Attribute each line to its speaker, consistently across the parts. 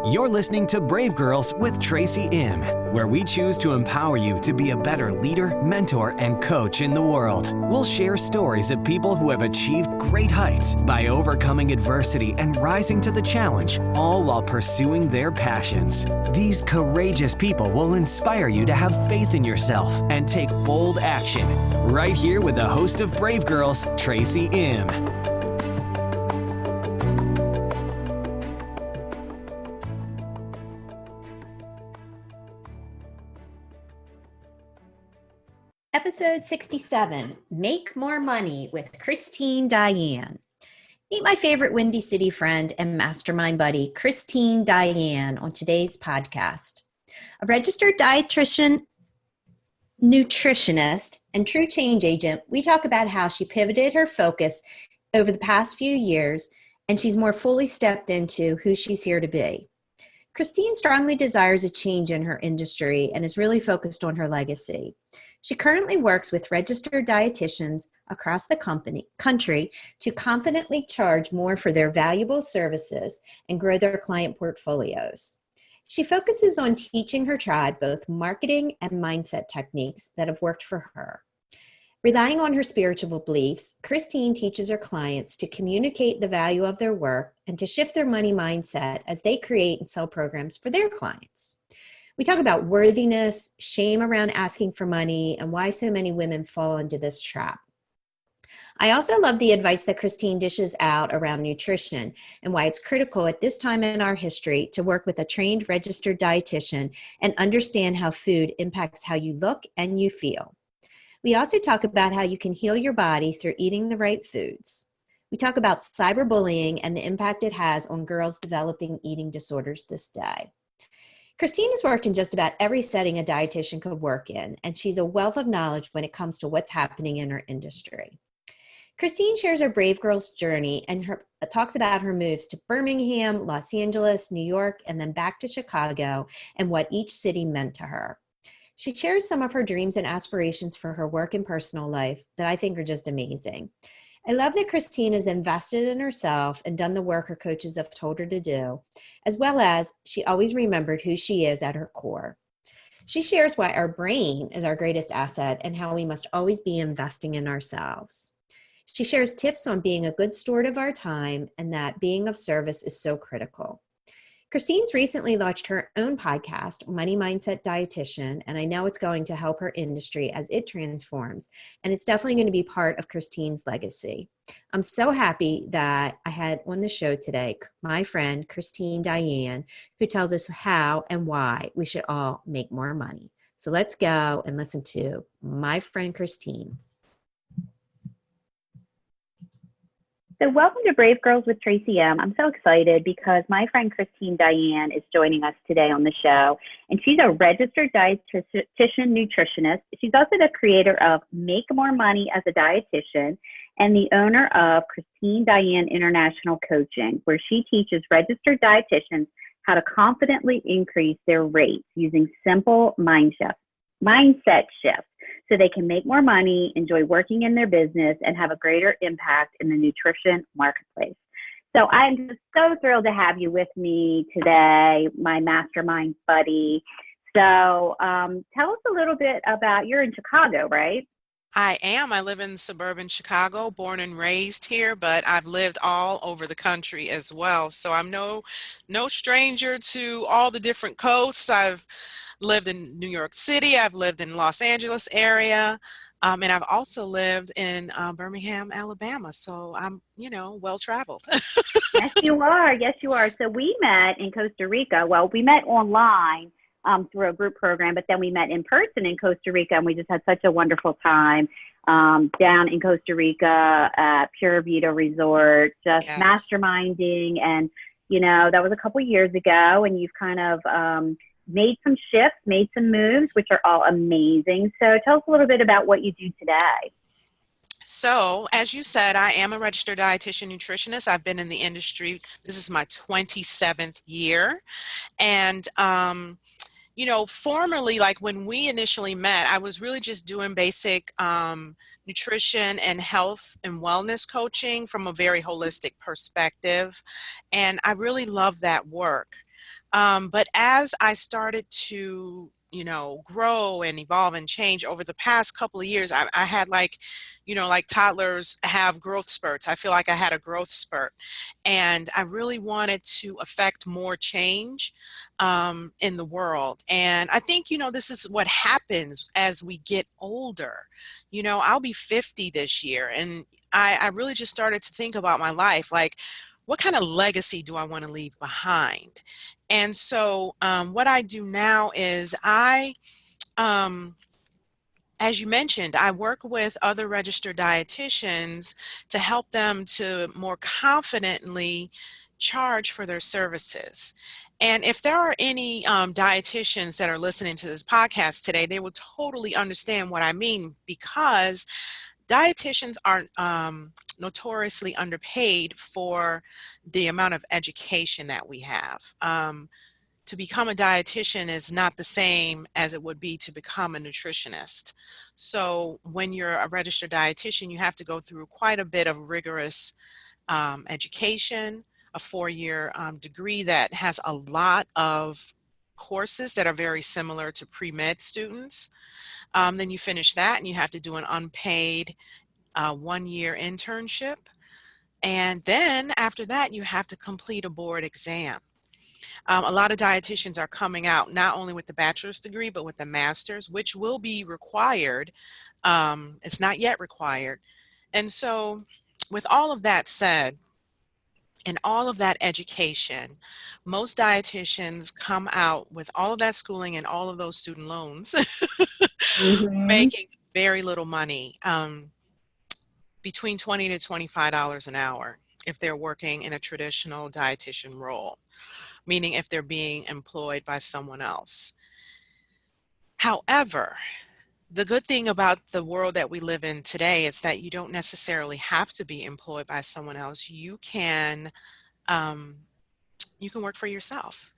Speaker 1: You're listening to Brave Girls with Tracy M., where we choose to empower you to be a better leader, mentor, and coach in the world. We'll share stories of people who have achieved great heights by overcoming adversity and rising to the challenge, all while pursuing their passions. These courageous people will inspire you to have faith in yourself and take bold action. Right here with the host of Brave Girls, Tracy M.
Speaker 2: Episode 67, Make More Money with Dyan. Meet my favorite Windy City friend and mastermind buddy, Dyan, on today's podcast. A registered dietitian, nutritionist, and true change agent, we talk about how she pivoted her focus over the past few years, and she's more fully stepped into who she's here to be. Christine strongly desires a change in her industry and is really focused on her legacy. She currently works with registered dietitians across the country to confidently charge more for their valuable services and grow their client portfolios. She focuses on teaching her tribe both marketing and mindset techniques that have worked for her. Relying on her spiritual beliefs, Christine teaches her clients to communicate the value of their work and to shift their money mindset as they create and sell programs for their clients. We talk about worthiness, shame around asking for money, and why so many women fall into this trap. I also love the advice that Christine dishes out around nutrition and why it's critical at this time in our history to work with a trained registered dietitian and understand how food impacts how you look and you feel. We also talk about how you can heal your body through eating the right foods. We talk about cyberbullying and the impact it has on girls developing eating disorders this day. Christine has worked in just about every setting a dietitian could work in, and she's a wealth of knowledge when it comes to what's happening in her industry. Christine shares her Brave Girls journey and talks about her moves to Birmingham, Los Angeles, New York, and then back to Chicago, and what each city meant to her. She shares some of her dreams and aspirations for her work and personal life that I think are just amazing. I love that Christine has invested in herself and done the work her coaches have told her to do, as well as she always remembered who she is at her core. She shares why our brain is our greatest asset and how we must always be investing in ourselves. She shares tips on being a good steward of our time and that being of service is so critical. Christine's recently launched her own podcast, Money Mindset Dietitian, and I know it's going to help her industry as it transforms, and it's definitely going to be part of Christine's legacy. I'm so happy that I had on the show today my friend, Dyan, who tells us how and why we should all make more money. So let's go and listen to my friend, Christine.
Speaker 3: So welcome to Brave Girls with Tracy M. I'm so excited because my friend Dyan is joining us today on the show, and she's a registered dietitian nutritionist. She's also the creator of Make More Money as a Dietitian and the owner of Dyan International Coaching, where she teaches registered dietitians how to confidently increase their rates using simple mindset shifts, so they can make more money, enjoy working in their business, and have a greater impact in the nutrition marketplace. So I'm just so thrilled to have you with me today, my mastermind buddy. So tell us a little bit about, you're in Chicago, right?
Speaker 4: I am. I live in suburban Chicago, born and raised here, but I've lived all over the country as well. So I'm no stranger to all the different coasts. I've lived in New York City. I've lived in Los Angeles area. And I've also lived in Birmingham, Alabama. So I'm, well traveled.
Speaker 3: Yes, you are. Yes, you are. So we met in Costa Rica. Well, we met online through a group program, but then we met in person in Costa Rica, and we just had such a wonderful time down in Costa Rica at Pura Vida Resort, just
Speaker 4: Yes.
Speaker 3: masterminding. And, that was a couple years ago, and you've kind of made some shifts, made some moves, which are all amazing. So tell us a little bit about what you do today.
Speaker 4: So, as you said, I am a registered dietitian nutritionist. I've been in the industry. This is my 27th year. And, formerly, like when we initially met, I was really just doing basic nutrition and health and wellness coaching from a very holistic perspective. And I really love that work. But as I started to, grow and evolve and change over the past couple of years, I had like, like toddlers have growth spurts. I feel like I had a growth spurt, and I really wanted to affect more change in the world. And I think, this is what happens as we get older. I'll be 50 this year, and I really just started to think about my life, like, what kind of legacy do I want to leave behind? And so what I do now is um, as you mentioned, I work with other registered dietitians to help them to more confidently charge for their services. And if there are any dietitians that are listening to this podcast today, they will totally understand what I mean, because dietitians are notoriously underpaid for the amount of education that we have. To become a dietitian is not the same as it would be to become a nutritionist. So when you're a registered dietitian, you have to go through quite a bit of rigorous education, a 4-year degree that has a lot of courses that are very similar to pre-med students. Then you finish that and you have to do an unpaid 1-year internship. And then after that, you have to complete a board exam. A lot of dietitians are coming out not only with the bachelor's degree, but with the master's, which will be required. It's not yet required. And so with all of that said, and all of that education, most dietitians come out with all of that schooling and all of those student loans,
Speaker 3: Mm-hmm.
Speaker 4: making very little money, between $20 to $25 an hour if they're working in a traditional dietitian role, meaning if they're being employed by someone else. However, the good thing about the world that we live in today is that you don't necessarily have to be employed by someone else. Um, you can work for yourself.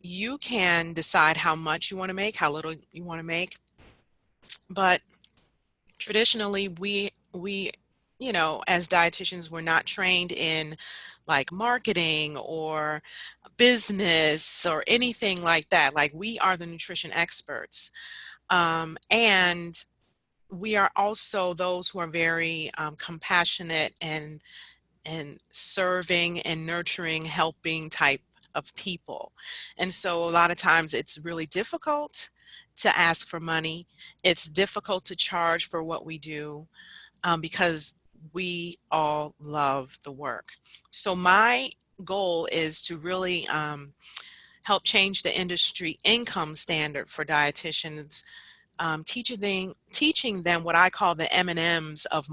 Speaker 4: You can decide how much you want to make, how little you want to make. But traditionally, we as dietitians, we're not trained in like marketing or business or anything like that. Like, we are the nutrition experts. And we are also those who are very compassionate and serving and nurturing, helping type of people. And so a lot of times it's really difficult to ask for money. It's difficult to charge for what we do, because we all love the work. So my goal is to really help change the industry income standard for dietitians, teaching them what I call the M&Ms of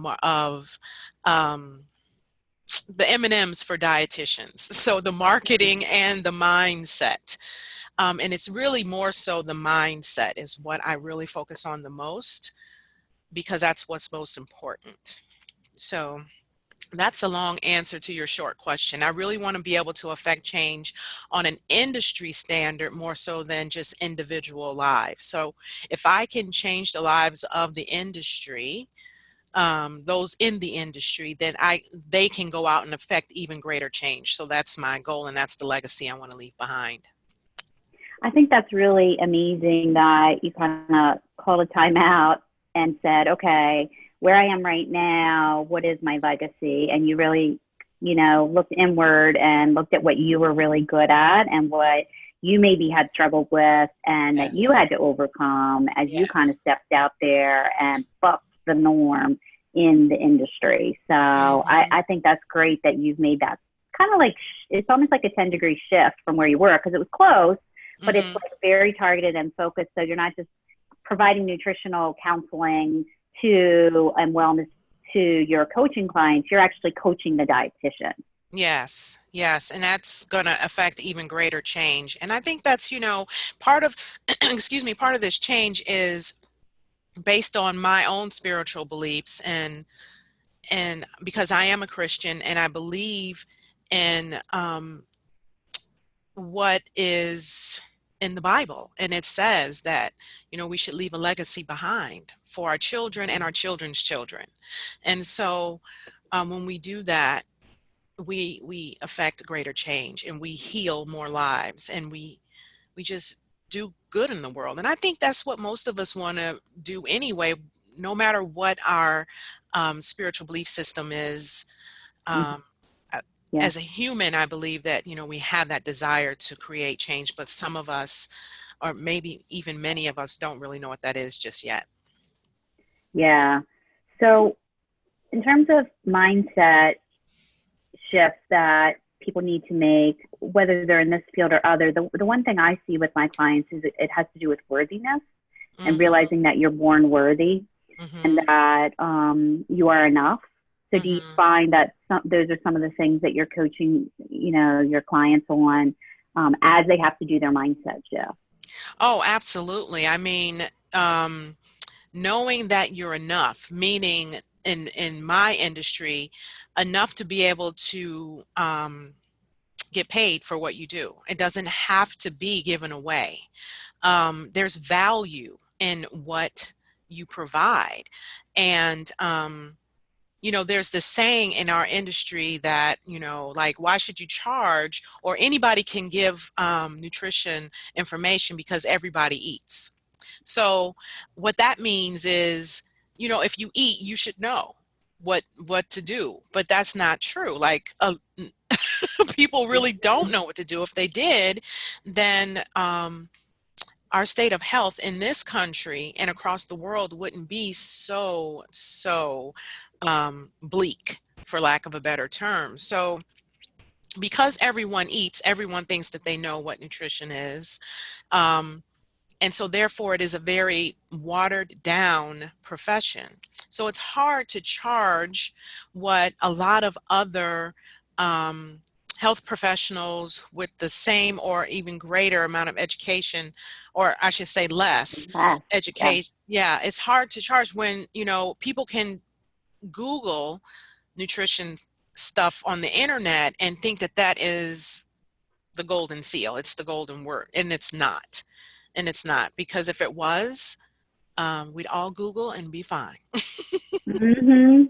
Speaker 4: the M&Ms for dietitians. So the marketing and the mindset. And it's really more so the mindset is what I really focus on the most, because that's what's most important. So that's a long answer to your short question. I really want to be able to affect change on an industry standard more so than just individual lives. So if I can change the lives of the industry, those in the industry, then they can go out and affect even greater change. So that's my goal, and that's the legacy I want to leave behind.
Speaker 3: I think that's really amazing that you kind of called a timeout and said, okay, where I am right now, what is my legacy? And you really, looked inward and looked at what you were really good at and what you maybe had struggled with and
Speaker 4: Yes.
Speaker 3: that you had to overcome as you kind of
Speaker 4: Yes.
Speaker 3: stepped out there and bucked the norm in the industry. So
Speaker 4: Mm-hmm.
Speaker 3: I think that's great that you've made that kind of like, it's almost like a 10-degree shift from where you were, because it was close, but it's
Speaker 4: Mm-hmm.
Speaker 3: like very targeted and focused. So you're not just providing nutritional counseling to and wellness to your coaching clients, you're actually coaching the dietitian.
Speaker 4: Yes, yes, and that's going to affect even greater change. And I think that's, part of, excuse me, part of this change is based on my own spiritual beliefs, and because I am a Christian and I believe in what is in the Bible, and it says that we should leave a legacy behind for our children and our children's children. And so when we do that, we affect greater change, and we heal more lives, and we just do good in the world. And I think that's what most of us want to do anyway, no matter what our spiritual belief system is.
Speaker 3: Mhm.
Speaker 4: Um,
Speaker 3: Yeah.
Speaker 4: as a human, I believe that, we have that desire to create change, but some of us, or maybe even many of us, don't really know what that is just yet.
Speaker 3: Yeah. So, in terms of mindset shifts that people need to make, whether they're in this field or other, the one thing I see with my clients is it has to do with worthiness and
Speaker 4: Mm-hmm.
Speaker 3: realizing that you're born worthy and
Speaker 4: Mm-hmm.
Speaker 3: that you are enough. So, do you
Speaker 4: Mm-hmm.
Speaker 3: find that those are some of the things that you're coaching, your clients on as they have to do their mindset shift?
Speaker 4: Oh, absolutely. I mean, um, knowing that you're enough, meaning in my industry, enough to be able to get paid for what you do. It doesn't have to be given away. There's value in what you provide. And, there's this saying in our industry that, like, why should you charge? Or anybody can give nutrition information because everybody eats. So what that means is, if you eat, you should know what to do. But that's not true. Like, people really don't know what to do. If they did, then our state of health in this country and across the world wouldn't be so bleak, for lack of a better term. So because everyone eats, everyone thinks that they know what nutrition is. Um, and so therefore it is a very watered down profession. So it's hard to charge what a lot of other um, health professionals with the same or even greater amount of education, or I should say less
Speaker 3: Yes. Yeah.
Speaker 4: education. Yeah, it's hard to charge when, people can Google nutrition stuff on the internet and think that that is the golden seal. It's the golden word, and it's not. And it's not, because if it was, we'd all Google and be fine.
Speaker 3: Hmm.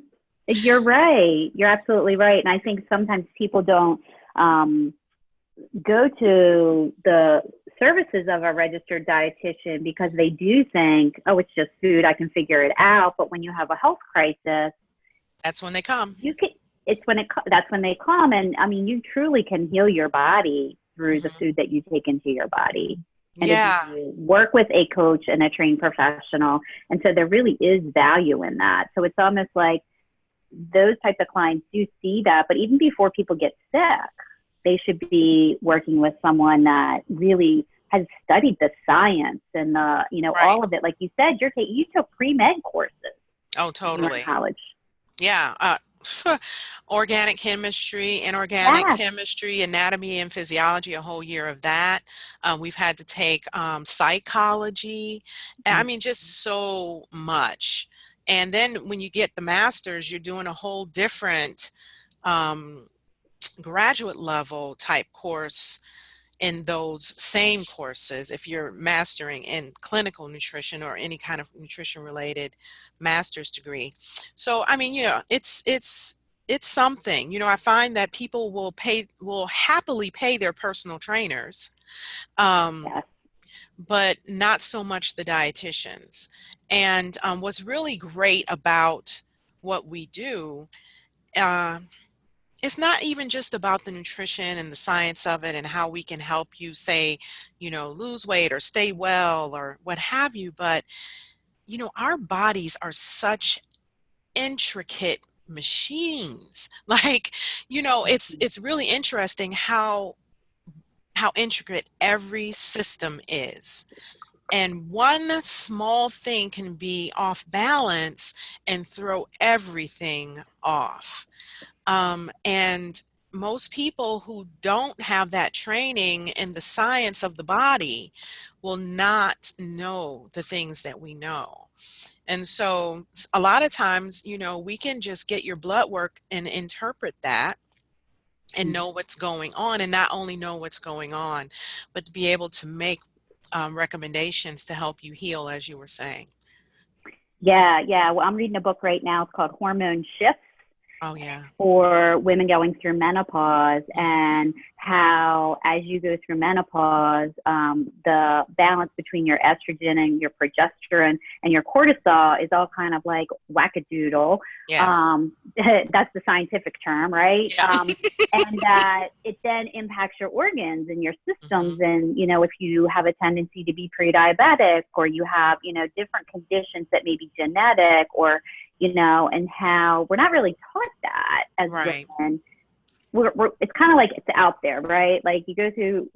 Speaker 3: You're right. You're absolutely right. And I think sometimes people don't um, go to the services of a registered dietitian because they do think, oh, it's just food. I can figure it out. But when you have a health crisis,
Speaker 4: That's when they come.
Speaker 3: you can. That's when they come, and I mean, you truly can heal your body through the
Speaker 4: Hmm.
Speaker 3: food that you take into your body. And if
Speaker 4: Yeah.
Speaker 3: you work with a coach and a trained professional, and so there really is value in that. So it's almost like those types of clients do see that, but even before people get sick, they should be working with someone that really has studied the science and
Speaker 4: Right.
Speaker 3: all of it. Like you said, you took pre-med courses
Speaker 4: Oh,
Speaker 3: when you were in
Speaker 4: totally.
Speaker 3: college.
Speaker 4: Yeah. Organic chemistry, inorganic
Speaker 3: Yes.
Speaker 4: chemistry, anatomy and physiology, a whole year of that. We've had to take psychology. I mean, just so much. And then when you get the master's, you're doing a whole different um, graduate level type course in those same courses if you're mastering in clinical nutrition or any kind of nutrition related master's degree. So I mean, it's something. I find that people will happily pay their personal trainers, um,
Speaker 3: Yes.
Speaker 4: but not so much the dietitians. And what's really great about what we do, uh, it's not even just about the nutrition and the science of it and how we can help you, say, lose weight or stay well or what have you, but our bodies are such intricate machines. Like, it's really interesting how intricate every system is. And one small thing can be off balance and throw everything off. And most people who don't have that training in the science of the body will not know the things that we know. And so a lot of times, we can just get your blood work and interpret that and know what's going on, and not only know what's going on, but to be able to make recommendations to help you heal, as you were saying.
Speaker 3: Yeah, yeah. Well, I'm reading a book right now. It's called Hormone Shifts.
Speaker 4: Oh, yeah.
Speaker 3: for women going through menopause,
Speaker 4: Mhm.
Speaker 3: and how as you go through menopause, the balance between your estrogen and your progesterone and your cortisol is all kind of like wackadoodle.
Speaker 4: Yes.
Speaker 3: That's the scientific term, right?
Speaker 4: Yeah.
Speaker 3: And that it then impacts your organs and your systems.
Speaker 4: Mhm.
Speaker 3: And, if you have a tendency to be pre-diabetic, or you have, different conditions that may be genetic, or and how we're not really taught that as
Speaker 4: Right.
Speaker 3: women. It's kind of like it's out there, right? Like you go through,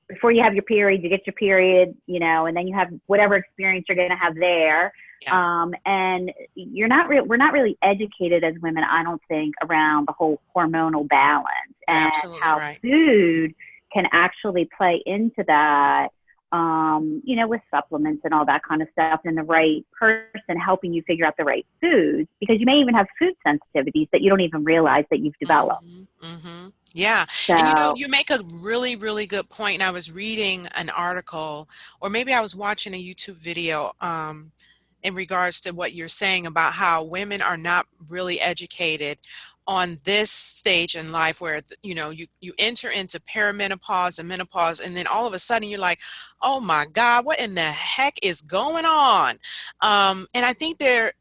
Speaker 3: before you have your period, you get your period, and then you have whatever experience you're going to have there.
Speaker 4: Yeah.
Speaker 3: And we're not really educated as women, I don't think, around the whole hormonal balance
Speaker 4: You're
Speaker 3: and
Speaker 4: absolutely
Speaker 3: how
Speaker 4: right.
Speaker 3: food can actually play into that, with supplements and all that kind of stuff, and the right person helping you figure out the right foods, because you may even have food sensitivities that you don't even realize that you've developed.
Speaker 4: Yeah. And
Speaker 3: So,
Speaker 4: you make a really, really good point. And I was reading an article, or maybe I was watching a YouTube video, in regards to what you're saying about how women are not really educated on this stage in life where you enter into perimenopause and menopause, and then all of a sudden you're like, oh my God, what in the heck is going on? And I think there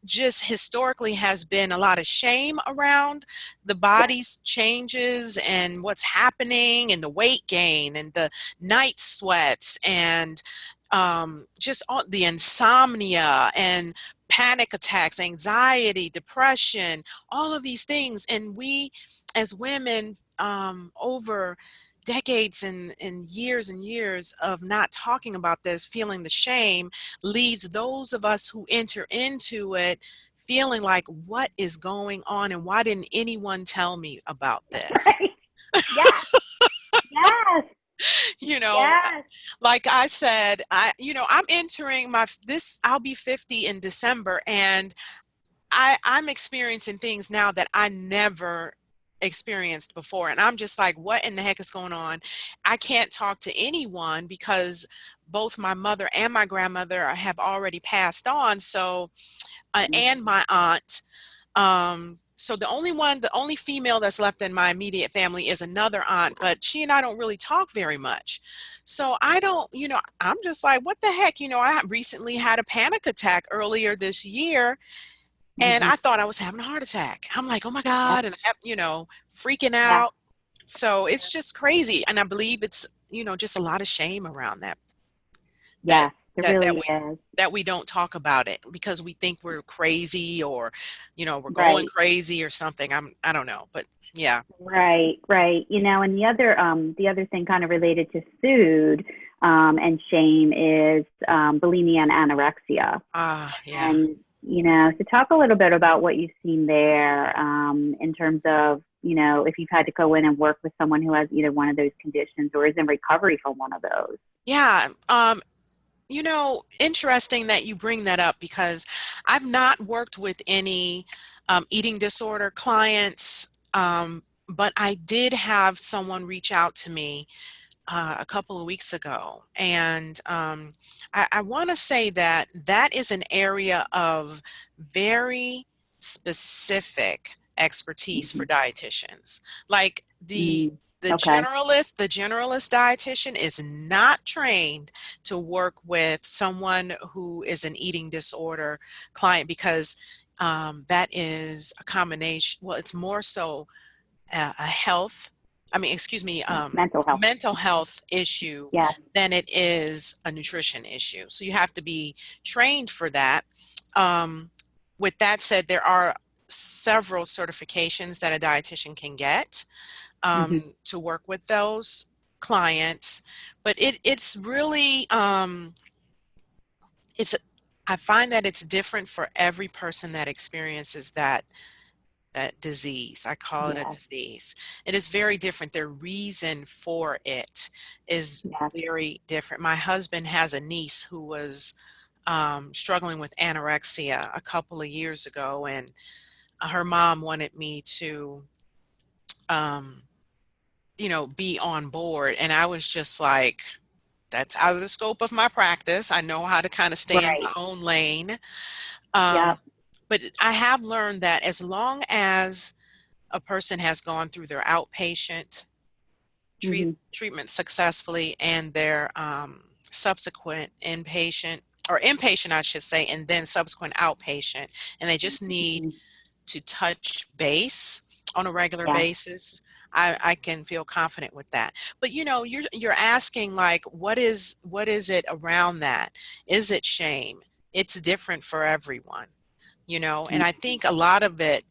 Speaker 4: just historically has been a lot of shame around the
Speaker 3: yeah,
Speaker 4: body's changes and what's happening, and the weight gain and the night sweats, and just all the insomnia and panic attacks, anxiety, depression, all of these things. And we as women, over decades and years of not talking about this, feeling the shame, leaves those of us who enter into it feeling like, what is going on, and why didn't anyone tell me about this?
Speaker 3: right. Yes, yes,
Speaker 4: you know
Speaker 3: yes.
Speaker 4: like I said, I'm entering I'll be 50 in December, and I'm experiencing things now that I never experienced before, and I'm just like, what in the heck is going on? I can't talk to anyone because both my mother and my grandmother have already passed on, so and my aunt. So the only female that's left in my immediate family is another aunt, but she and I don't really talk very much. So I don't, I'm just like, what the heck? I recently had a panic attack earlier this year, and
Speaker 3: Mm-hmm.
Speaker 4: I thought I was having a heart attack. I'm like, oh my
Speaker 3: Yeah,
Speaker 4: God. And I, freaking
Speaker 3: yeah,
Speaker 4: out. So it's just crazy. And I believe it's, just a lot of shame around that,
Speaker 3: yes. It
Speaker 4: that, that
Speaker 3: really
Speaker 4: we,
Speaker 3: is.
Speaker 4: that we don't talk about it because we think we're crazy, or, we're going
Speaker 3: Right.
Speaker 4: crazy or something. I don't know, but yeah.
Speaker 3: Right, right. And the other thing kind of related to food, and shame is, bulimia and anorexia.
Speaker 4: Yeah.
Speaker 3: And, to talk a little bit about what you've seen there, in terms of, if you've had to go in and work with someone who has either one of those conditions or is in recovery from one of those.
Speaker 4: Yeah. Interesting that you bring that up, because I've not worked with any eating disorder clients, but I did have someone reach out to me a couple of weeks ago. And I want to say that that is an area of very specific expertise for
Speaker 3: Mm-hmm.
Speaker 4: dietitians. Like
Speaker 3: Mm. Okay.
Speaker 4: the generalist dietitian is not trained to work with someone who is an eating disorder client, because that is a combination. Well, it's more so a health, excuse me,
Speaker 3: Yeah. Mental health.
Speaker 4: mental health issue
Speaker 3: Yes.
Speaker 4: than it is a nutrition issue. So you have to be trained for that. Um, with that said, there are several certifications that a dietitian can get
Speaker 3: Mm-hmm.
Speaker 4: to work with those clients, but it's really it's I find that it's different for every person that experiences that disease. I call it a
Speaker 3: Yes.
Speaker 4: disease. It is very different. The reason for it is
Speaker 3: Yes.
Speaker 4: very different. My husband has a niece who was struggling with anorexia a couple of years ago, and her mom wanted me to, um, be on board. And I was just like, that's out of the scope of my practice. I know how to kind of stay in my
Speaker 3: Right.
Speaker 4: own lane.
Speaker 3: Yep.
Speaker 4: Um, But I have learned that as long as a person has gone through their outpatient treatment successfully and their subsequent inpatient or inpatient, I should say, and then subsequent outpatient, and they just need to touch base on a regular
Speaker 3: Yeah.
Speaker 4: basis, I can feel confident with that. But you're asking like, what is it around that? Is it shame? It's different for everyone, and I think a lot of it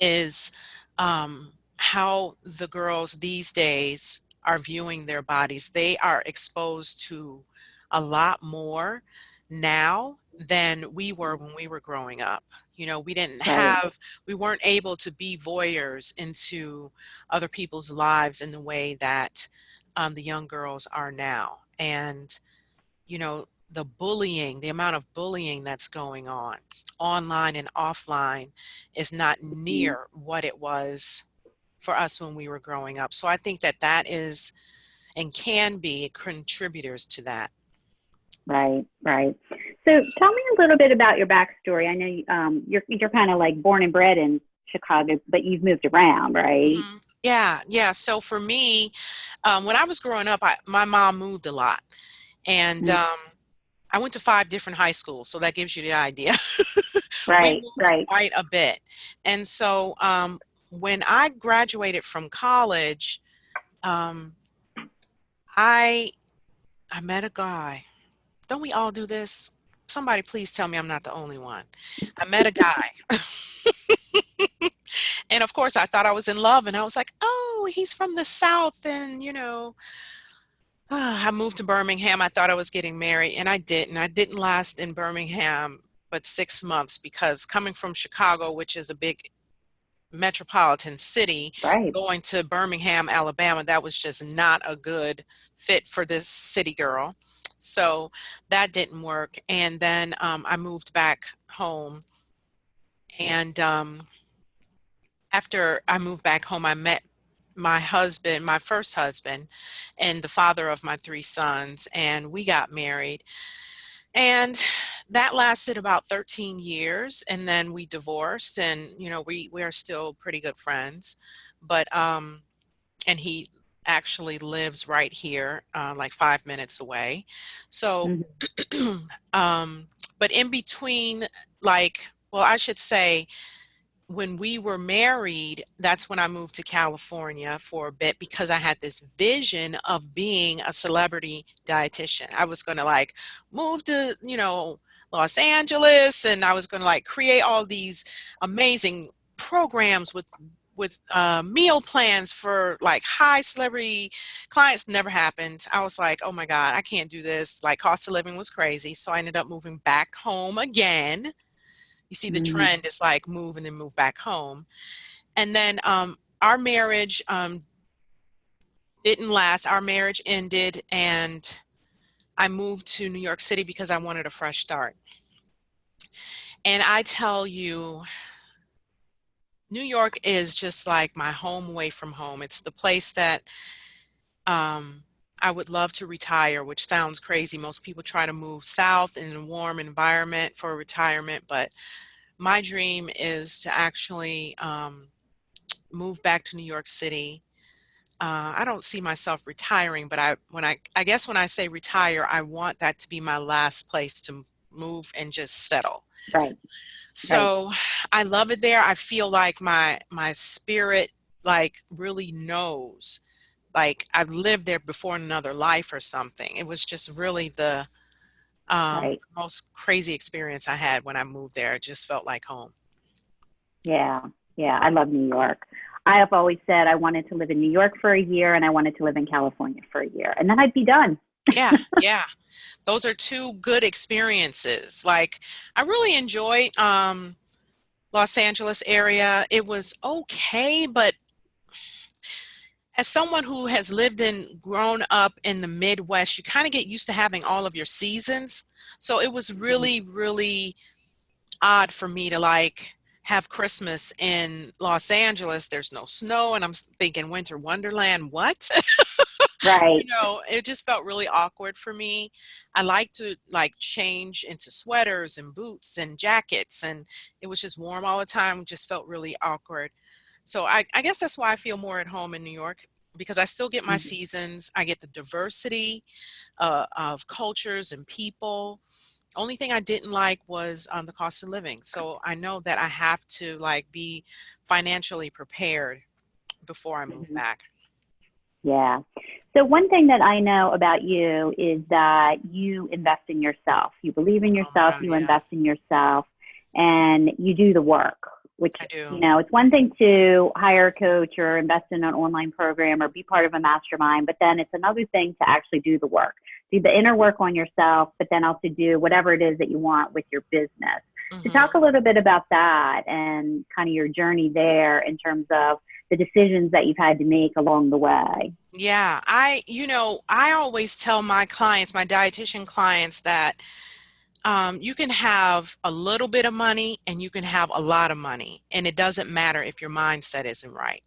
Speaker 4: is how the girls these days are viewing their bodies. They are exposed to a lot more now than we were when we were growing up. We didn't
Speaker 3: Right.
Speaker 4: we weren't able to be voyeurs into other people's lives in the way that the young girls are now. And the amount of bullying that's going on online and offline is not near what it was for us when we were growing up. So I think that is and can be contributors to that.
Speaker 3: Right. So tell me a little bit about your backstory. I know you're kind of like born and bred in Chicago, but you've moved around, right?
Speaker 4: Mm-hmm. Yeah. So for me, when I was growing up, my mom moved a lot. And I went to 5 different high schools, so that gives you the idea. We
Speaker 3: Right.
Speaker 4: moved quite a bit. And so when I graduated from college, I met a guy. Don't we all do this? Somebody please tell me I'm not the only one. I met a guy. And of course I thought I was in love, and I was like, oh, he's from the South, and I moved to Birmingham. I thought I was getting married, and I didn't. I didn't last in Birmingham but 6 months, because coming from Chicago, which is a big metropolitan city,
Speaker 3: Right.
Speaker 4: going to Birmingham, Alabama, that was just not a good fit for this city girl. So that didn't work. And then I moved back home. And after I moved back home, I met my husband, my first husband, and the father of my 3 sons, and we got married. And that lasted about 13 years, and then we divorced, and we are still pretty good friends. But and he actually lives right here, like 5 minutes away. So but in between, like, well, I should say, when we were married, that's when I moved to California for a bit, because I had this vision of being a celebrity dietitian. I was going to like move to, Los Angeles, and I was going to like create all these amazing programs with meal plans for like high celebrity clients. Never happened. I was like, oh my God, I can't do this. Like, cost of living was crazy. So I ended up moving back home again. You see, the trend is like move and then move back home. And then our marriage didn't last. Our marriage ended, and I moved to New York City because I wanted a fresh start. And I tell you, New York is just like my home away from home. It's the place that I would love to retire, which sounds crazy. Most people try to move south in a warm environment for retirement, but my dream is to actually move back to New York City. I don't see myself retiring, but I guess when I say retire, I want that to be my last place to move and just settle.
Speaker 3: Right.
Speaker 4: So I love it there. I feel like my spirit like really knows, like I've lived there before in another life or something. It was just really the most crazy experience I had when I moved there. It just felt like home.
Speaker 3: Yeah. I love New York. I have always said I wanted to live in New York for a year, and I wanted to live in California for a year, and then I'd be done.
Speaker 4: Yeah. Those are 2 good experiences. Like, I really enjoyed Los Angeles area. It was okay, but as someone who has lived and grown up in the Midwest, you kind of get used to having all of your seasons. So it was really, really odd for me to like have Christmas in Los Angeles. There's no snow, and I'm thinking winter wonderland. What?
Speaker 3: Right.
Speaker 4: It just felt really awkward for me. I like to like change into sweaters and boots and jackets, and it was just warm all the time. It just felt really awkward. So I guess that's why I feel more at home in New York, because I still get my
Speaker 3: Mhm.
Speaker 4: seasons. I get the diversity of cultures and people. Only thing I didn't like was the cost of living. So I know that I have to like be financially prepared before I move
Speaker 3: Mhm.
Speaker 4: back.
Speaker 3: Yeah. So one thing that I know about you is that you invest in yourself. You believe in
Speaker 4: Oh my
Speaker 3: yourself,
Speaker 4: God,
Speaker 3: you
Speaker 4: yeah,
Speaker 3: invest in yourself, and you do the work, which,
Speaker 4: I do.
Speaker 3: it's one thing to hire a coach or invest in an online program or be part of a mastermind, but then it's another thing to actually do the work, do the inner work on yourself, but then also do whatever it is that you want with your business. To talk
Speaker 4: Hmm.
Speaker 3: a little bit about that and kind of your journey there in terms of the decisions that you've had to make along the way.
Speaker 4: Yeah, I always tell my clients, my dietitian clients, that you can have a little bit of money and you can have a lot of money, and it doesn't matter if your mindset isn't right.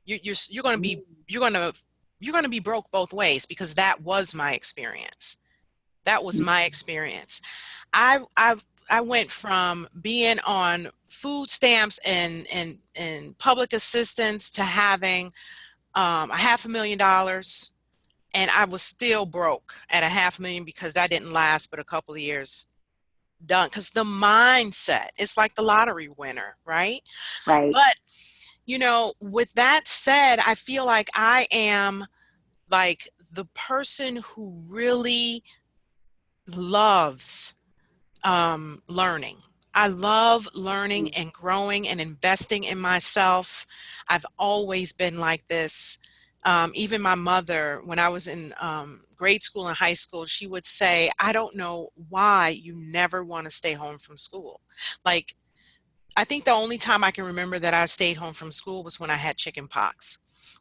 Speaker 4: You're going to be you're going to you're going to be broke both ways, because that was my experience. That was my experience. I went from being on food stamps and public assistance to having a $500,000, and I was still broke at a 500,000 because that didn't last but a couple of years. Done, because the mindset, it's like the lottery winner, right?
Speaker 3: Right.
Speaker 4: But with that said, I feel like I am like the person who really loves learning. I love learning and growing and investing in myself. I've always been like this. Even my mother, when I was in grade school and high school, she would say, I don't know why you never want to stay home from school. Like, I think the only time I can remember that I stayed home from school was when I had chicken pox.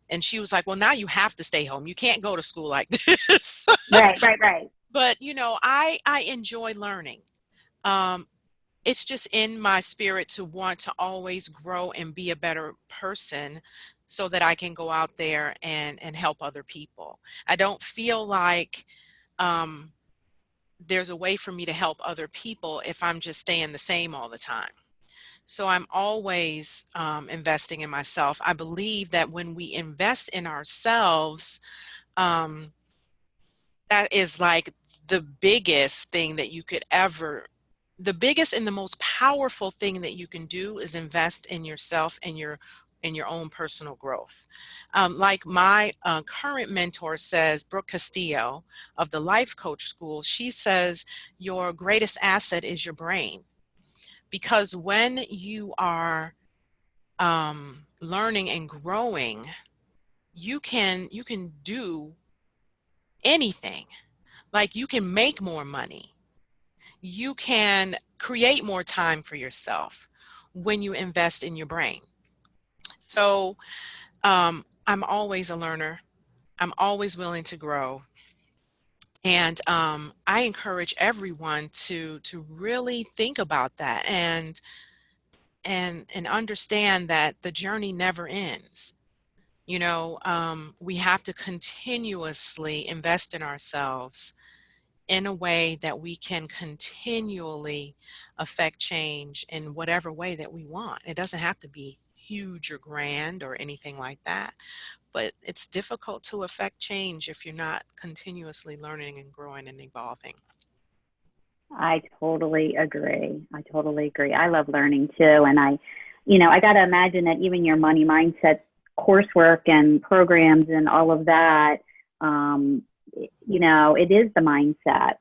Speaker 4: And she was like, well, now you have to stay home. You can't go to school like this.
Speaker 3: Right, right, right.
Speaker 4: But, I enjoy learning. Um, it's just in my spirit to want to always grow and be a better person, so that I can go out there and help other people. I don't feel like um, there's a way for me to help other people if I'm just staying the same all the time. So I'm always investing in myself. I believe that when we invest in ourselves, um, that is like the biggest thing that you could ever the biggest and the most powerful thing that you can do is invest in yourself and your own personal growth. Like my current mentor says, Brooke Castillo of the Life Coach School, she says your greatest asset is your brain, because when you are learning and growing, you can do anything. Like, you can make more money, you can create more time for yourself when you invest in your brain. So I'm always a learner. I'm always willing to grow. And I encourage everyone to really think about that, and understand that the journey never ends. We have to continuously invest in ourselves in a way that we can continually affect change in whatever way that we want. It doesn't have to be huge or grand or anything like that, but it's difficult to affect change if you're not continuously learning and growing and evolving.
Speaker 3: I totally agree. I totally agree. I love learning too. And I got to imagine that even your money mindset coursework and programs and all of that, um, it is the mindset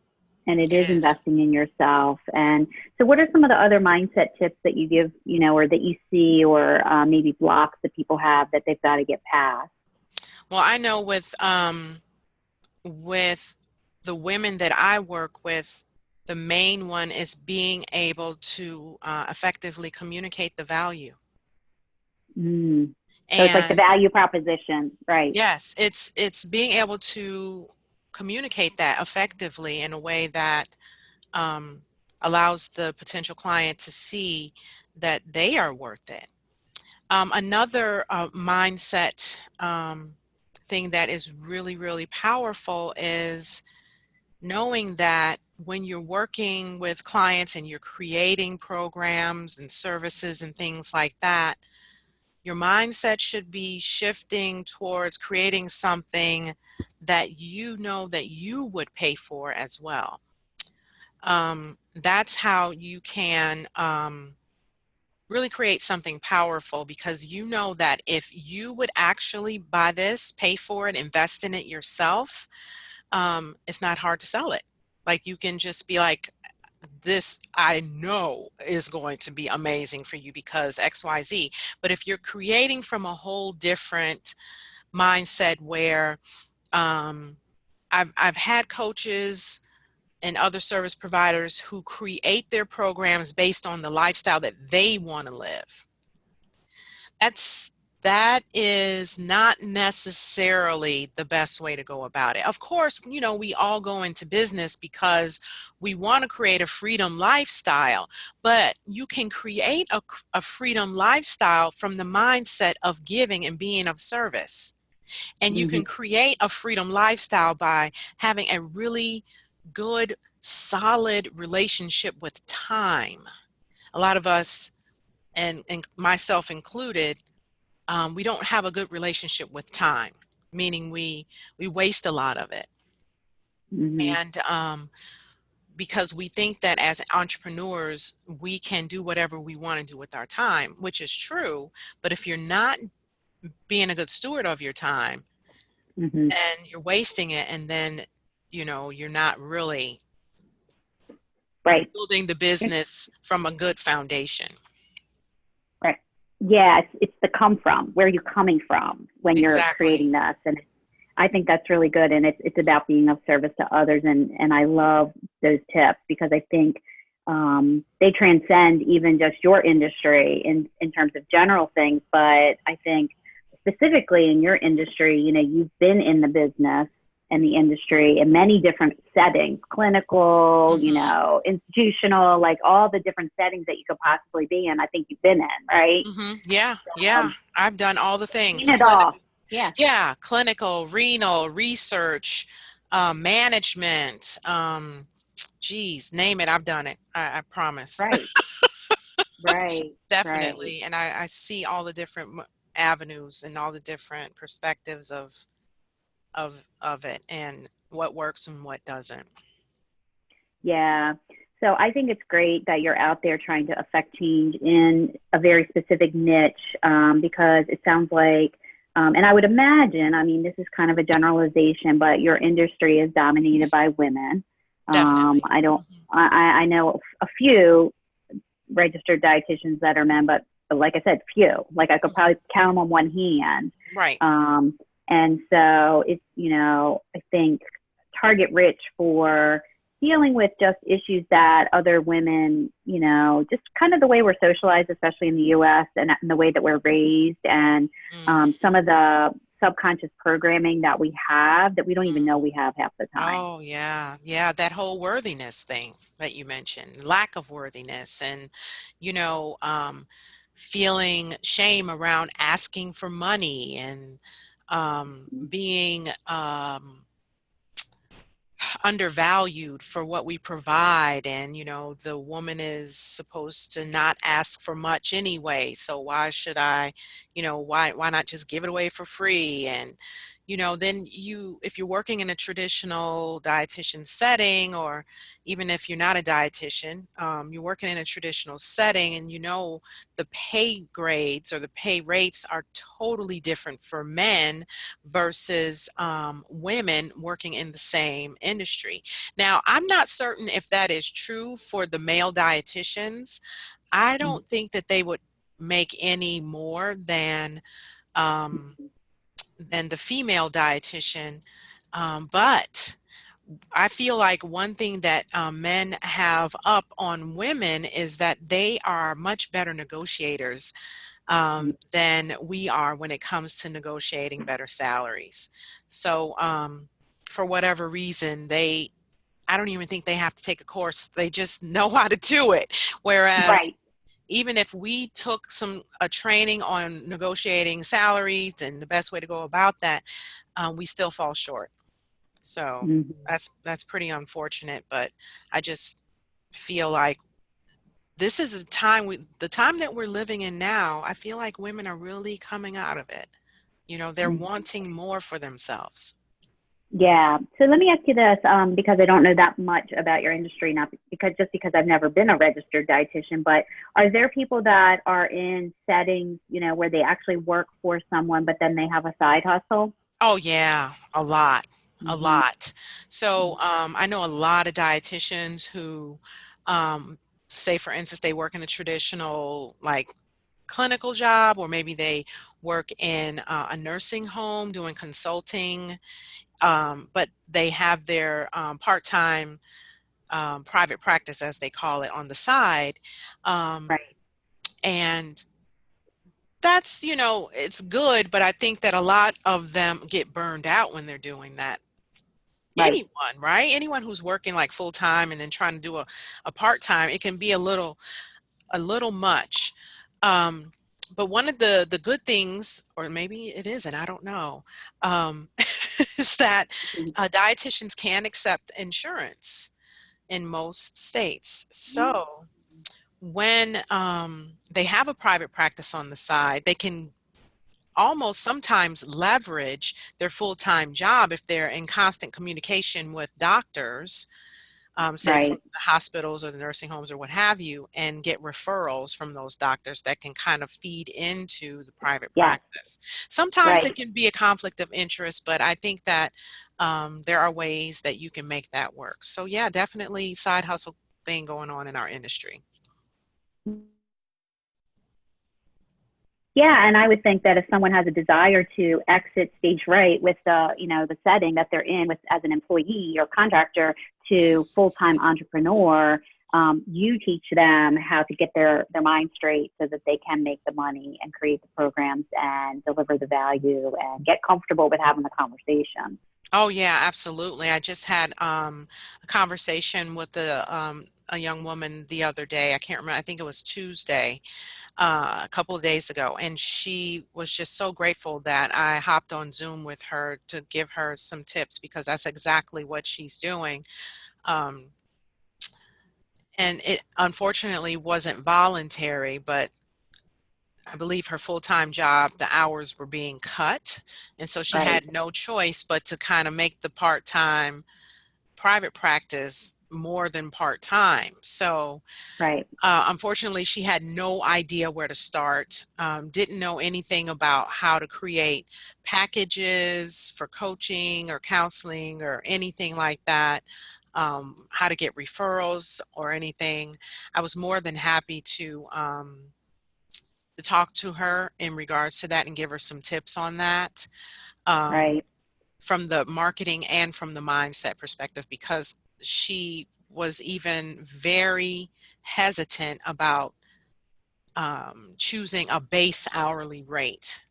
Speaker 3: and it
Speaker 4: It
Speaker 3: is
Speaker 4: is.
Speaker 3: investing in yourself. And so, what are some of the other mindset tips that you give, or that you see, or maybe blocks that people have that they've got to get past?
Speaker 4: Well, I know with the women that I work with, the main one is being able to effectively communicate the value.
Speaker 3: Mm. So it's like the
Speaker 4: And
Speaker 3: value proposition, right?
Speaker 4: yes, it's being able to communicate that effectively in a way that um, allows the potential client to see that they are worth it. Another mindset thing that is really, really powerful is knowing that when you're working with clients and you're creating programs and services and things like that, your mindset should be shifting towards creating something that you know that you would pay for as well. That's how you can really create something powerful, because you know that if you would actually buy this, pay for it, invest in it yourself, it's not hard to sell it. Like, you can just be like, this I know is going to be amazing for you because XYZ. But if you're creating from a whole different mindset where I've had coaches and other service providers who create their programs based on the lifestyle that they want to live. That is not necessarily the best way to go about it. Of course, you know, we all go into business because we want to create a freedom lifestyle, but you can create a freedom lifestyle from the mindset of giving and being of service. And you can create a freedom lifestyle by having a really good, solid relationship with time. A lot of us, and myself included, we don't have a good relationship with time, meaning we waste a lot of it. And because we think that as entrepreneurs, we can do whatever we want to do with our time, which is true. But if you're not being a good steward of your time, and you're wasting it, and then, you know, you're not really building the business from a good foundation.
Speaker 3: Right. Yeah, it's the come from, where you're coming from when you're creating this. And I think that's really good. And it's about being of service to others. And I love those tips because I think they transcend even just your industry in terms of general things. But I think specifically in your industry, you know, you've been in the business and the industry in many different settings, clinical, you know, institutional, like all the different settings that you could possibly be in. I think you've been in, right?
Speaker 4: Yeah. Yeah. I've done all the things.
Speaker 3: Seen it all. Yeah.
Speaker 4: Yeah. Clinical, renal, research, management, geez, name it. I've done it. I promise.
Speaker 3: Right. Right.
Speaker 4: Definitely. And I see all the different avenues and all the different perspectives of it, and what works and what doesn't.
Speaker 3: Yeah. So I think it's great that you're out there trying to affect change in a very specific niche, because it sounds like, and I would imagine, I mean, this is kind of a generalization, but your industry is dominated by women.
Speaker 4: Definitely.
Speaker 3: I know a few registered dietitians that are men, but like I said, few. Like I could probably count them on one hand.
Speaker 4: Right.
Speaker 3: And so it's, you know, I think target rich for dealing with just issues that other women, you know, just kind of the way we're socialized, especially in the U.S. and the way that we're raised, and some of the subconscious programming that we have that we don't even know we have half the time.
Speaker 4: Oh, yeah. Yeah. That whole worthiness thing that you mentioned, lack of worthiness, and, you know, feeling shame around asking for money, and being undervalued for what we provide. And, you know, the woman is supposed to not ask for much anyway, so why should I, you know, why not just give it away for free? And, you know, then if you're working in a traditional dietitian setting, or even if you're not a dietitian, you're working in a traditional setting, and, you know, the pay grades or the pay rates are totally different for men versus women working in the same industry. Now, I'm not certain if that is true for the male dietitians. I don't think that they would make any more than the female dietitian. But I feel like one thing that men have up on women is that they are much better negotiators than we are when it comes to negotiating better salaries. So for whatever reason, I don't even think they have to take a course. They just know how to do it. Whereas, even if we took a training on negotiating salaries and the best way to go about that, we still fall short. So
Speaker 3: Mhm.
Speaker 4: that's pretty unfortunate, but I just feel like this is a time the time that we're living in now, I feel like women are really coming out of it. You know, they're
Speaker 3: Mhm.
Speaker 4: wanting more for themselves.
Speaker 3: Yeah. So let me ask you this, because I don't know that much about your industry, not because I've never been a registered dietitian, but are there people that are in settings, where they actually work for someone, but then they have a side hustle?
Speaker 4: Oh yeah, a lot, a
Speaker 3: Hmm.
Speaker 4: lot. So I know a lot of dietitians who, um, say for instance, they work in a traditional like clinical job, or maybe they work in a nursing home doing consulting, but they have their part-time private practice, as they call it, on the side. Um,
Speaker 3: Right.
Speaker 4: and that's, it's good, but I think that a lot of them get burned out when they're doing that.
Speaker 3: Right.
Speaker 4: Anyone, right? Anyone who's working like full time and then trying to do a part time, it can be a little much. Um, but one of the good things, or maybe it isn't, I don't know, is that
Speaker 3: Mhm.
Speaker 4: dietitians can accept insurance in most states. So when they have a private practice on the side, they can almost sometimes leverage their full-time job if they're in constant communication with doctors, say from
Speaker 3: Right.
Speaker 4: the hospitals or the nursing homes or what have you, and get referrals from those doctors that can kind of feed into the private
Speaker 3: Yes.
Speaker 4: practice. Sometimes
Speaker 3: Right.
Speaker 4: it can be a conflict of interest, but I think that there are ways that you can make that work. So yeah, definitely side hustle thing going on in our industry.
Speaker 3: Yeah, and I would think that if someone has a desire to exit stage right with the setting that they're in with as an employee or contractor to full-time entrepreneur, you teach them how to get their mind straight so that they can make the money and create the programs and deliver the value and get comfortable with having the conversation.
Speaker 4: Oh yeah, absolutely. I just had a conversation with a young woman the other day. I can't remember. I think it was Tuesday, a couple of days ago, and she was just so grateful that I hopped on Zoom with her to give her some tips because that's exactly what she's doing. Um, and it unfortunately wasn't voluntary, but I believe her full-time job, the hours were being cut, and so she
Speaker 3: Right.
Speaker 4: had no choice but to kind of make the part-time private practice more than part-time. So
Speaker 3: Right.
Speaker 4: unfortunately, she had no idea where to start, didn't know anything about how to create packages for coaching or counseling or anything like that, how to get referrals or anything. I was more than happy to talk to her in regards to that and give her some tips on that, um,
Speaker 3: Right.
Speaker 4: from the marketing and from the mindset perspective, because she was even very hesitant about choosing a base hourly rate.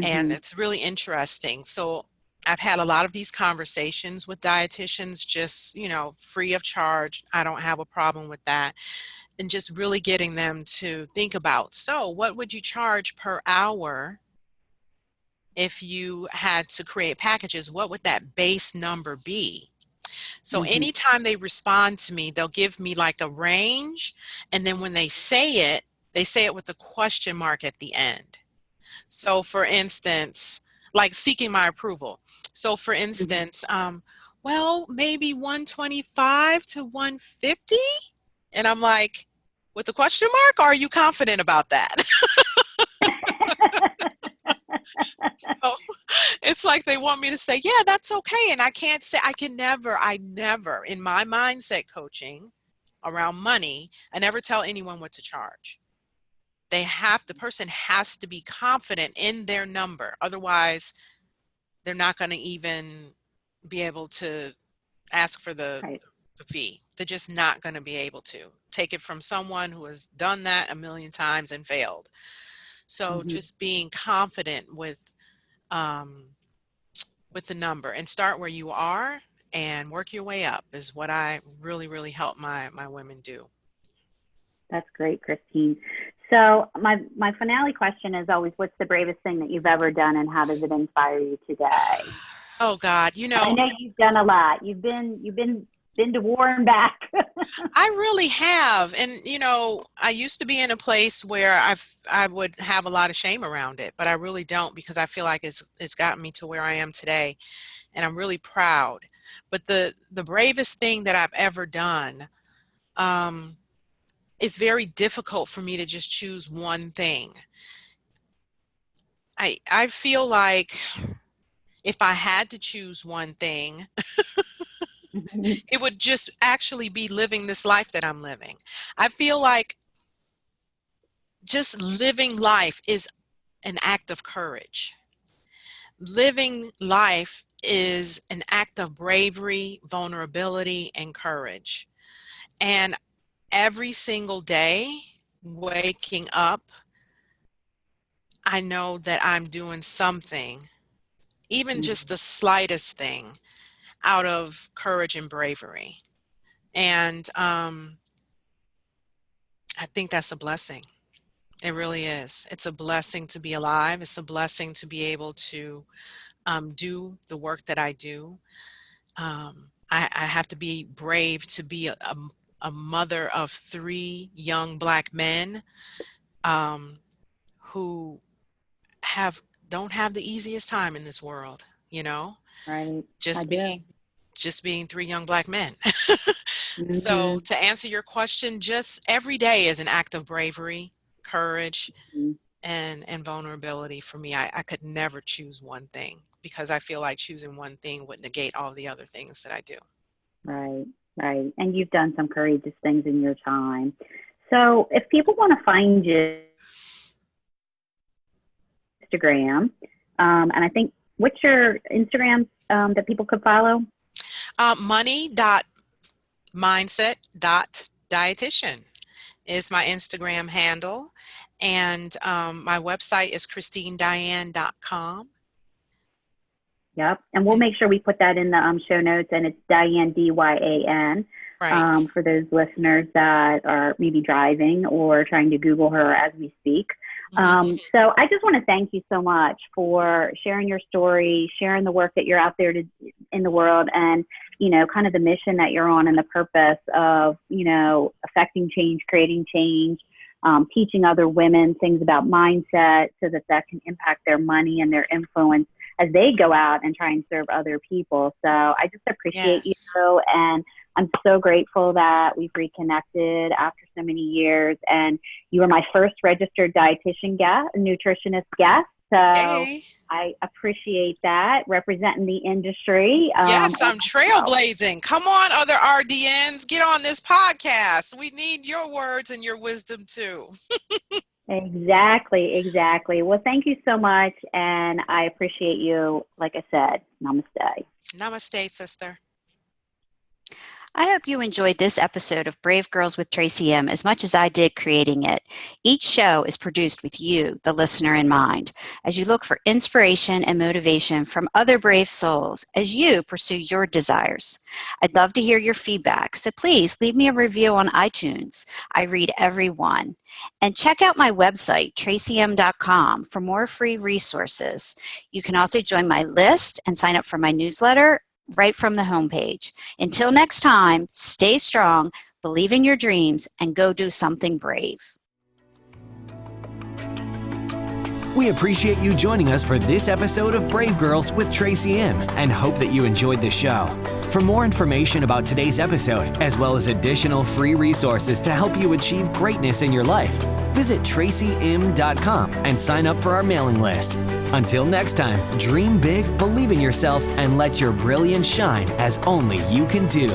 Speaker 4: And
Speaker 3: Hmm.
Speaker 4: it's really interesting. So I've had a lot of these conversations with dietitians, just, free of charge. I don't have a problem with that. And just really getting them to think about, so what would you charge per hour if you had to create packages? What would that base number be? So
Speaker 3: Hmm.
Speaker 4: anytime they respond to me, they'll give me like a range. And then when they say it with a question mark at the end. So for instance, like seeking my approval. So for
Speaker 3: Hmm.
Speaker 4: instance, well, maybe 125 to 150. And I'm like, with a question mark, are you confident about that? So it's like they want me to say, yeah, that's okay. And I can't say, I never, in my mindset coaching around money, I never tell anyone what to charge. The person has to be confident in their number. Otherwise, they're not going to even be able to ask for
Speaker 3: Right.
Speaker 4: the fee. They're just not going to be able to take it from someone who has done that a million times and failed. So
Speaker 3: Hmm.
Speaker 4: just being confident um, with the number and start where you are and work your way up is what I really, really help my women do.
Speaker 3: That's great, Christine. So my finale question is always, what's the bravest thing that you've ever done, and how does it inspire you today?
Speaker 4: Oh God,
Speaker 3: I know you've done a lot. You've been to war and back.
Speaker 4: I really have. And, I used to be in a place where I would have a lot of shame around it, but I really don't, because I feel like it's gotten me to where I am today, and I'm really proud. But the bravest thing that I've ever done, it's very difficult for me to just choose one thing. I feel like if I had to choose one thing, it would just actually be living this life that I'm living. I feel like just living life is an act of courage. Living life is an act of bravery, vulnerability, and courage. And every single day, waking up, I know that I'm doing something, even just the slightest thing, out of courage and bravery. And I think that's a blessing. It really is. It's a blessing to be alive. It's a blessing to be able to do the work that I do. I have to be brave to be a mother of 3 young Black men who don't have the easiest time in this world,
Speaker 3: Right.
Speaker 4: just being 3 young Black men. So
Speaker 3: Mm-hmm.
Speaker 4: to answer your question, just every day is an act of bravery, courage, and vulnerability for me. I could never choose one thing, because I feel like choosing one thing would negate all the other things that I do.
Speaker 3: Right, right. And you've done some courageous things in your time. So if people want to find you, Instagram, and I think, what's your Instagram that people could follow?
Speaker 4: Money.mindset.dietitian is my Instagram handle. And my website is christinedyan.com.
Speaker 3: Yep. And we'll make sure we put that in the show notes, and it's Dyan, Dyan,
Speaker 4: Right.
Speaker 3: for those listeners that are maybe driving or trying to Google her as we speak. So I just want to thank you so much for sharing your story, sharing the work that you're out there in the world, and, kind of the mission that you're on, and the purpose of, affecting change, creating change, teaching other women things about mindset so that can impact their money and their influence as they go out and try and serve other people. So I just appreciate
Speaker 4: Yes.
Speaker 3: you, and I'm so grateful that we've reconnected after so many years. And you were my first registered dietitian nutritionist guest. So
Speaker 4: Yay.
Speaker 3: I appreciate that, representing the industry.
Speaker 4: Yes, I'm trailblazing. Come on, other RDNs, get on this podcast. We need your words and your wisdom too.
Speaker 3: Exactly. Well, thank you so much. And I appreciate you. Like I said, namaste.
Speaker 4: Namaste, sister.
Speaker 2: I hope you enjoyed this episode of Brave Girls with Tracy M. as much as I did creating it. Each show is produced with you, the listener, in mind, as you look for inspiration and motivation from other brave souls as you pursue your desires. I'd love to hear your feedback, so please leave me a review on iTunes. I read every one. And check out my website, tracym.com, for more free resources. You can also join my list and sign up for my newsletter right from the homepage. Until next time, stay strong, believe in your dreams, and go do something brave.
Speaker 1: We appreciate you joining us for this episode of Brave Girls with Tracy M. and hope that you enjoyed the show. For more information about today's episode, as well as additional free resources to help you achieve greatness in your life, visit tracym.com and sign up for our mailing list. Until next time, dream big, believe in yourself, and let your brilliance shine as only you can do.